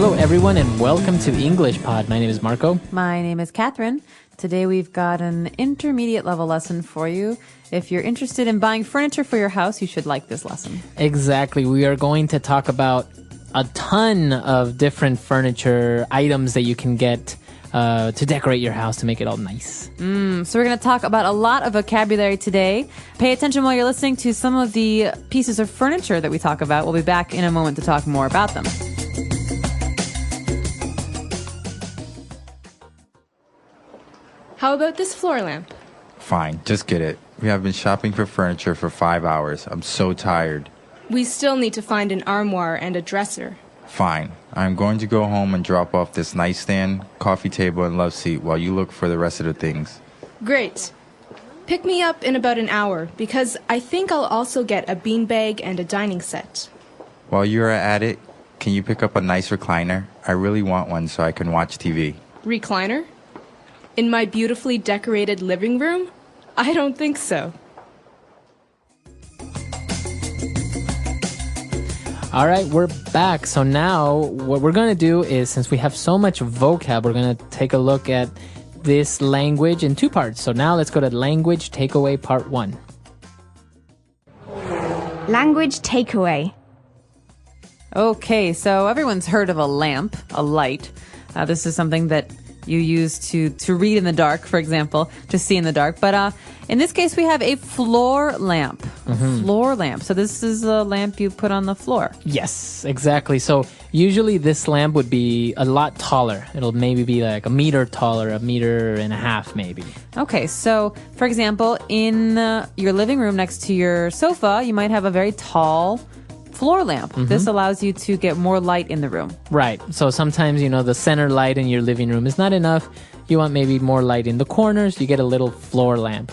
Hello, everyone, and welcome to English Pod. My name is Marco. My name is Catherine. Today we've got an intermediate level lesson for you. If you're interested in buying furniture for your house, you should like this lesson. Exactly. We are going to talk about a ton of different furniture items that you can get to decorate your house to make it all nice. So we're going to talk about a lot of vocabulary today. Pay attention while you're listening to some of the pieces of furniture that we talk about. We'll be back in a moment to talk more about them. How about this floor lamp? Fine, just get it. We have been shopping for furniture for 5 hours. I'm so tired. We still need to find an armoire and a dresser. Fine. I'm going to go home and drop off this nightstand, coffee table, and love seat while you look for the rest of the things. Great. Pick me up in about an hour, because I think I'll also get a beanbag and a dining set. While you're at it, can you pick up a nice recliner? I really want one so I can watch TV. Recliner? In my beautifully decorated living room? I don't think so. All right, we're back. So now what we're going to do is, since we have so much vocab, we're going to take a look at this language in two parts. So now let's go to language takeaway part 1. Language takeaway. Okay, so everyone's heard of a lamp, a light. This is something that you use to read in the dark, for example, to see in the dark. But in this case, we have a floor lamp. Floor lamp. So this is a lamp you put on the floor. Yes, exactly. So usually this lamp would be a lot taller. It'll maybe be like a meter taller, 1.5 meters maybe. Okay, so for example, in your living room next to your sofa, you might have a very tall floor lamp. This allows you to get more light in the room. Right. So sometimes, the center light in your living room is not enough. You want maybe more light in the corners. You get a little floor lamp.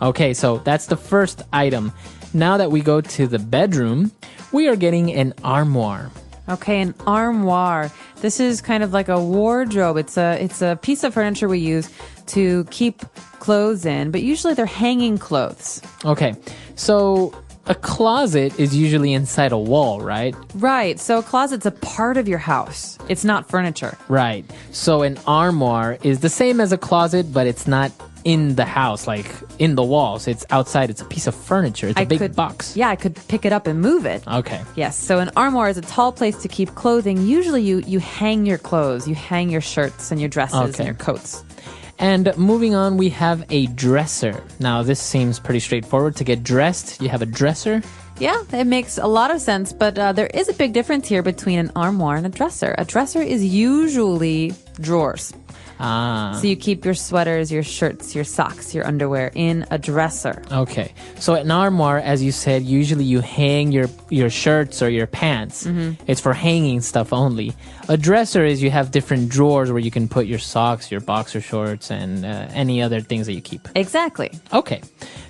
Okay, so that's the first item. Now that we go to the bedroom, we are getting an armoire. Okay, an armoire. This is kind of like a wardrobe. It's a piece of furniture we use to keep clothes in, but usually they're hanging clothes. Okay, so a closet is usually inside a wall, right? Right. So a closet's a part of your house. It's not furniture. Right. So an armoire is the same as a closet, but it's not in the house, like in the walls. It's outside. It's a piece of furniture. It's a big box. Yeah, I could pick it up and move it. Okay. Yes. So an armoire is a tall place to keep clothing. Usually you hang your clothes. You hang your shirts and your dresses and your coats. And moving on, we have a dresser. Now, this seems pretty straightforward. To get dressed, you have a dresser. Yeah, it makes a lot of sense, but there is a big difference here between an armoire and a dresser. A dresser is usually drawers. So you keep your sweaters, your shirts, your socks, your underwear in a dresser. Okay. So an armoire, as you said, usually you hang your shirts or your pants. It's for hanging stuff only. A dresser is you have different drawers where you can put your socks, your boxer shorts, and any other things that you keep. Exactly. Okay.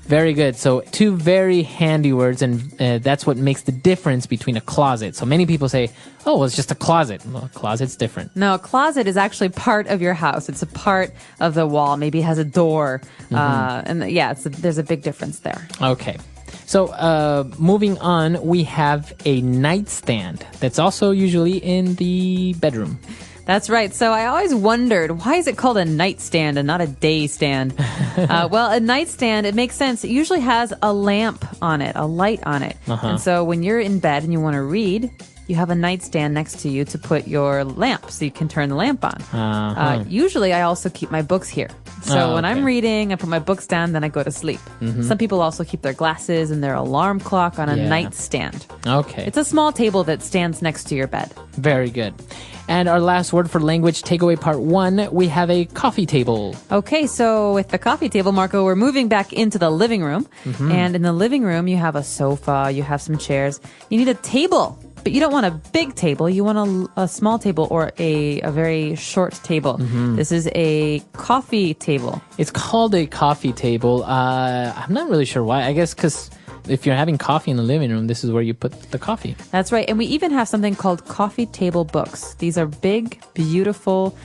Very good. So two very handy words, and that's what makes the difference between a closet. So many people say, oh, well, it's just a closet. Well, a closet's different. No, a closet is actually part of your house. It's a part of the wall. Maybe it has a door. There's a big difference there. Okay. So moving on, we have a nightstand that's also usually in the bedroom. That's right. So I always wondered, why is it called a nightstand and not a day stand? Well, a nightstand, it makes sense. It usually has a lamp on it, a light on it. And so when you're in bed and you want to read, you have a nightstand next to you to put your lamp so you can turn the lamp on. Usually I also keep my books here. So when I'm reading, I put my books down, then I go to sleep. Some people also keep their glasses and their alarm clock on a nightstand. Okay. It's a small table that stands next to your bed. Very good. And our last word for language takeaway part 1, we have a coffee table. Okay, so with the coffee table, Marco, we're moving back into the living room. And in the living room, you have a sofa, you have some chairs. You need a table, but you don't want a big table. You want a small table or a very short table. This is a coffee table. It's called a coffee table. I'm not really sure why. I guess because if you're having coffee in the living room, this is where you put the coffee. That's right. And we even have something called coffee table books. These are big, beautiful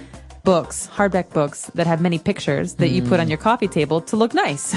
books, hardback books that have many pictures that you put on your coffee table to look nice.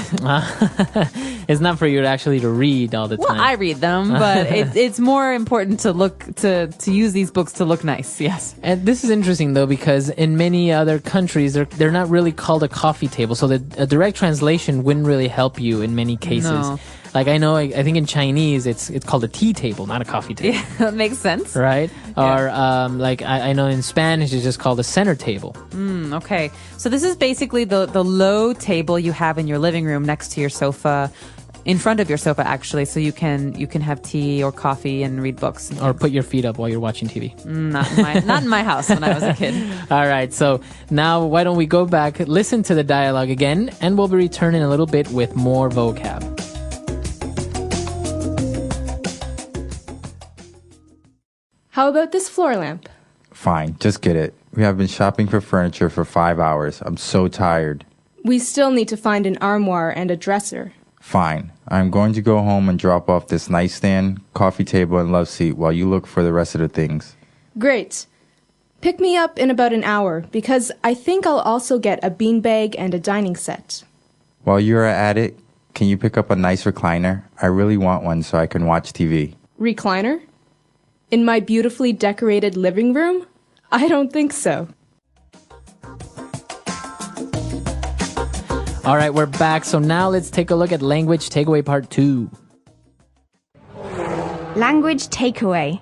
It's not for you to read all the Well, time. I read them, but it's more important to use these books to look nice. Yes. And this is interesting though, because in many other countries, they're not really called a coffee table. So a direct translation wouldn't really help you in many cases. No. Like I think in Chinese, it's called a tea table, not a coffee table. Yeah, that makes sense. Right? Yeah. Or like I know in Spanish, it's just called a center table. Okay. So this is basically the low table you have in your living room next to your sofa, in front of your sofa actually, so you can have tea or coffee and read books. Or put your feet up while you're watching TV. Not in my house when I was a kid. All right, so now why don't we go back, listen to the dialogue again, and we'll be returning a little bit with more vocab. How about this floor lamp? Fine, just get it. We have been shopping for furniture for 5 hours. I'm so tired. We still need to find an armoire and a dresser. Fine. I'm going to go home and drop off this nightstand, coffee table, and love seat while you look for the rest of the things. Great. Pick me up in about an hour, because I think I'll also get a beanbag and a dining set. While you're at it, can you pick up a nice recliner? I really want one so I can watch TV. Recliner? In my beautifully decorated living room? I don't think so. All right, we're back. So now let's take a look at language takeaway part 2. Language takeaway.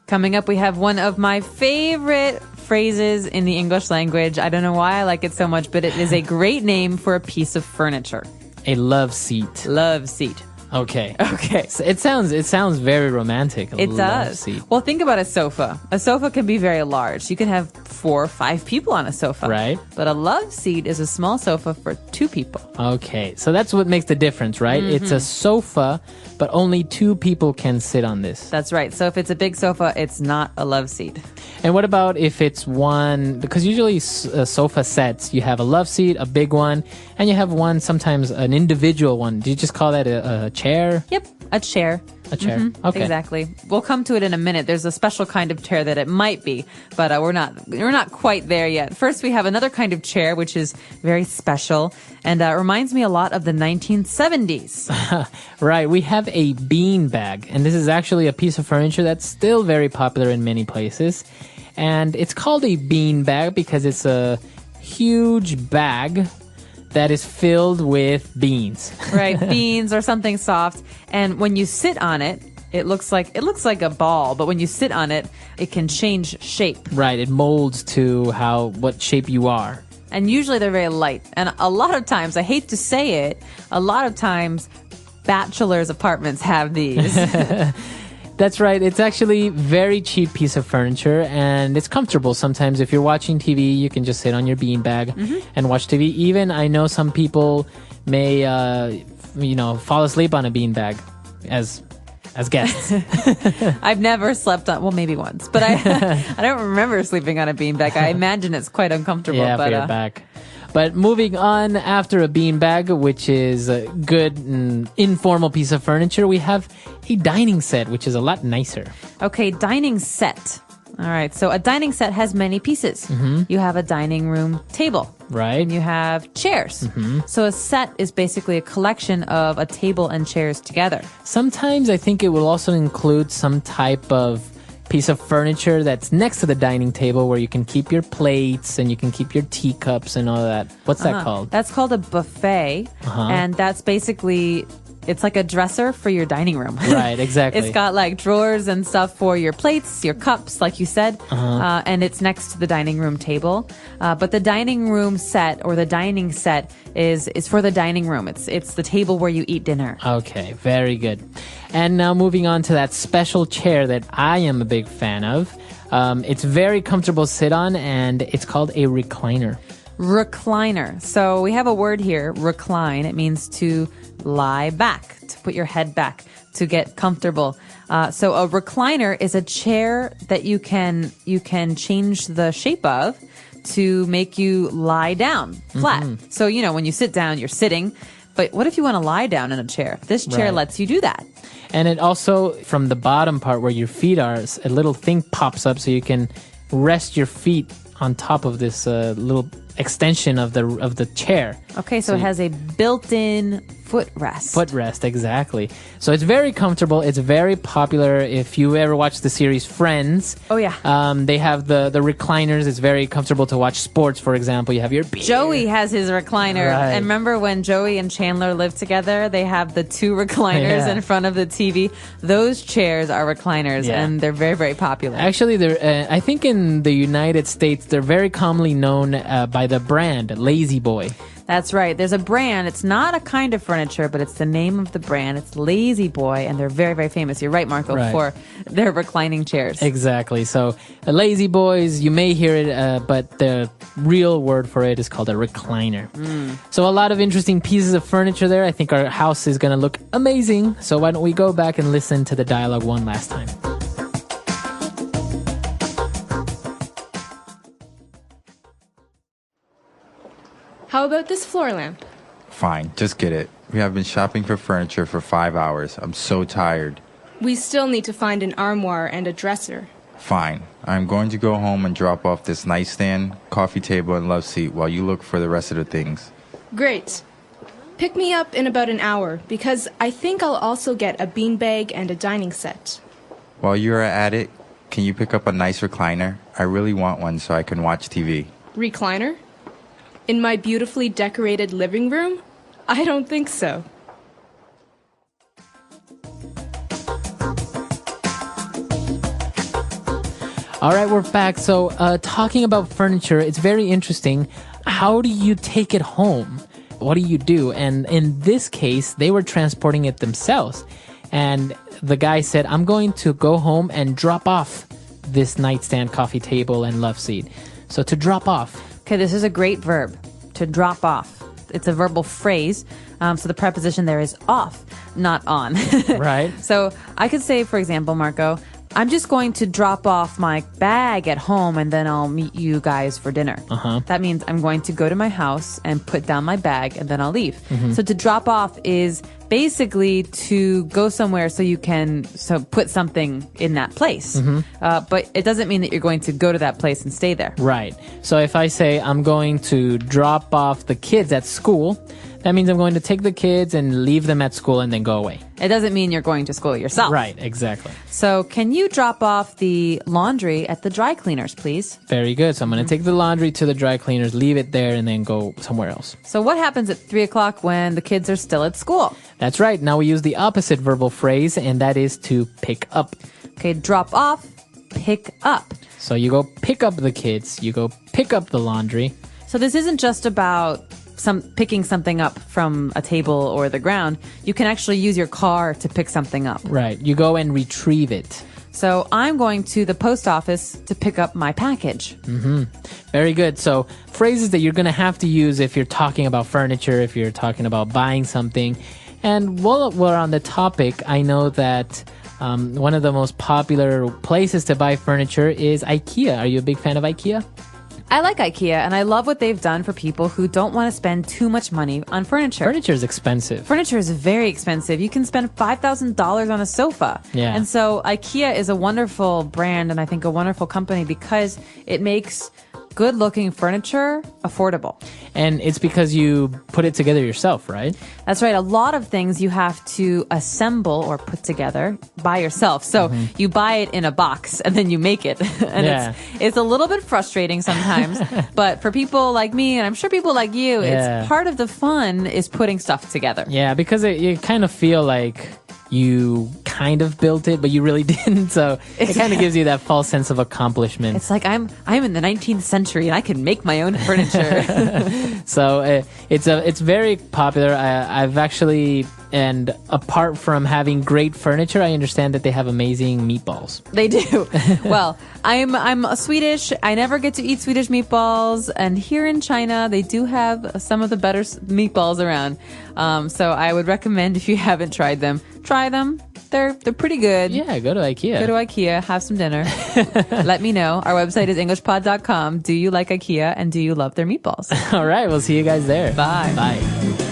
Coming up, we have one of my favorite phrases in the English language. I don't know why I like it so much, but it is a great name for a piece of furniture. A love seat. Love seat. Okay. Okay. So it sounds very romantic. It love does. Seat. Well, think about a sofa. A sofa can be very large. You can have 4 or 5 people on a sofa. Right. But a love seat is a small sofa for 2 people. Okay. So that's what makes the difference, right? It's a sofa, but only 2 people can sit on this. That's right. So if it's a big sofa, it's not a love seat. And what about if it's one, because usually sofa sets, you have a love seat, a big one, and you have one, sometimes an individual one. Do you just call that a chair? Yep. A chair. A chair. Okay. Exactly. We'll come to it in a minute. There's a special kind of chair that it might be, but we're not quite there yet. First, we have another kind of chair, which is very special and reminds me a lot of the 1970s. Right. We have a bean bag, and this is actually a piece of furniture that's still very popular in many places. And it's called a bean bag because it's a huge bag that is filled with beans. Right, beans or something soft. And when you sit on it, it looks like a ball, but when you sit on it, it can change shape. Right, it molds to what shape you are. And usually they're very light. And a lot of times, I hate to say it, a lot of times bachelors' apartments have these. That's right. It's actually very cheap piece of furniture, and it's comfortable. Sometimes if you're watching TV, you can just sit on your beanbag and watch TV. Even I know some people may, fall asleep on a beanbag as guests. I've never slept on, well, maybe once, but I don't remember sleeping on a beanbag. I imagine it's quite uncomfortable. Yeah, for your back. But moving on, after a beanbag, which is a good and informal piece of furniture, we have a dining set, which is a lot nicer. Okay, dining set. All right, so a dining set has many pieces. You have a dining room table. Right. And you have chairs. So a set is basically a collection of a table and chairs together. Sometimes I think it will also include some type of piece of furniture that's next to the dining table where you can keep your plates and you can keep your teacups and all that. What's that called? That's called a buffet. And that's basically, it's like a dresser for your dining room. Right, exactly. It's got like drawers and stuff for your plates, your cups, like you said. And it's next to the dining room table. But the dining room set or the dining set is for the dining room. It's the table where you eat dinner. Okay, very good. And now moving on to that special chair that I am a big fan of. It's very comfortable to sit on, and it's called a recliner. Recliner. So we have a word here, recline. It means to lie back, to put your head back, to get comfortable. So a recliner is a chair that you can change the shape of to make you lie down flat. So, when you sit down, you're sitting. But what if you want to lie down in a chair? This chair Right. lets you do that. And it also, from the bottom part where your feet are, a little thing pops up so you can rest your feet on top of this little extension of the chair. Okay, so it has a built-in footrest. Footrest, exactly. So it's very comfortable. It's very popular. If you ever watched the series Friends, Oh, yeah. they have the recliners. It's very comfortable to watch sports. For example, you have your beer. Joey has his recliner. Right. And remember when Joey and Chandler lived together? They have the two recliners Yeah. in front of the TV. Those chairs are recliners, Yeah. and they're very, very popular. Actually, I think in the United States, they're very commonly known by the brand Lazy Boy. That's right. There's a brand. It's not a kind of furniture, but it's the name of the brand. It's Lazy Boy, and they're very, very famous. You're right, Marco, Right. for their reclining chairs. Exactly. So, Lazy Boys, you may hear it, but the real word for it is called a recliner. So, a lot of interesting pieces of furniture there. I think our house is going to look amazing. So, why don't we go back and listen to the dialogue one last time? How about this floor lamp? Fine, just get it. We have been shopping for furniture for 5 hours. I'm so tired. We still need to find an armoire and a dresser. Fine. I'm going to go home and drop off this nightstand, coffee table, and love seat while you look for the rest of the things. Great. Pick me up in about an hour, because I think I'll also get a beanbag and a dining set. While you're at it, can you pick up a nice recliner? I really want one so I can watch TV. Recliner? In my beautifully decorated living room? I don't think so. All right, we're back. So, talking about furniture, it's very interesting. How do you take it home? What do you do? And in this case, they were transporting it themselves. And the guy said, I'm going to go home and drop off this nightstand, coffee table, and love seat. So, to drop off. Okay, this is a great verb, to drop off. It's a verbal phrase, so the preposition there is off, not on. Right. So I could say, for example, Marco, I'm just going to drop off my bag at home and then I'll meet you guys for dinner. That means I'm going to go to my house and put down my bag and then I'll leave. So to drop off is basically to go somewhere so you can put something in that place. But it doesn't mean that you're going to go to that place and stay there. Right. So if I say I'm going to drop off the kids at school, that means I'm going to take the kids and leave them at school and then go away. It doesn't mean you're going to school yourself. Right, exactly. So can you drop off the laundry at the dry cleaners, please? Very good. So I'm going to take the laundry to the dry cleaners, leave it there, and then go somewhere else. So what happens at 3 o'clock when the kids are still at school? That's right. Now we use the opposite verbal phrase, and that is to pick up. Okay, drop off, pick up. So you go pick up the kids, you go pick up the laundry. So this isn't just about picking something up from a table or the ground. You can actually use your car to pick something up. Right. You go and retrieve it. So I'm going to the post office to pick up my package. Very good. So phrases that you're going to have to use if you're talking about furniture, if you're talking about buying something. And while we're on the topic, I know that one of the most popular places to buy furniture is IKEA. Are you a big fan of IKEA? I like IKEA, and I love what they've done for people who don't want to spend too much money on furniture. Furniture is expensive. Furniture is very expensive. You can spend $5,000 on a sofa. Yeah. And so IKEA is a wonderful brand and I think a wonderful company because it makes good looking furniture affordable. And it's because you put it together yourself, right? That's right. A lot of things you have to assemble or put together by yourself. So you buy it in a box and then you make it. And Yeah. it's a little bit frustrating sometimes. But for people like me, and I'm sure people like you, Yeah. it's part of the fun is putting stuff together. Yeah, because you kind of feel like you kind of built it, but you really didn't. So it kind of gives you that false sense of accomplishment. It's like I'm in the 19th century and I can make my own furniture. So it's very popular. I've actually, and apart from having great furniture, I understand that they have amazing meatballs. They do. Well, I'm Swedish. I never get to eat Swedish meatballs, and here in China, they do have some of the better meatballs around. So I would recommend if you haven't tried them, try them. They're pretty good. Yeah, go to IKEA. Go to IKEA, have some dinner. Let me know. Our website is englishpod.com. Do you like IKEA and do you love their meatballs? All right, we'll see you guys there. Bye. Bye.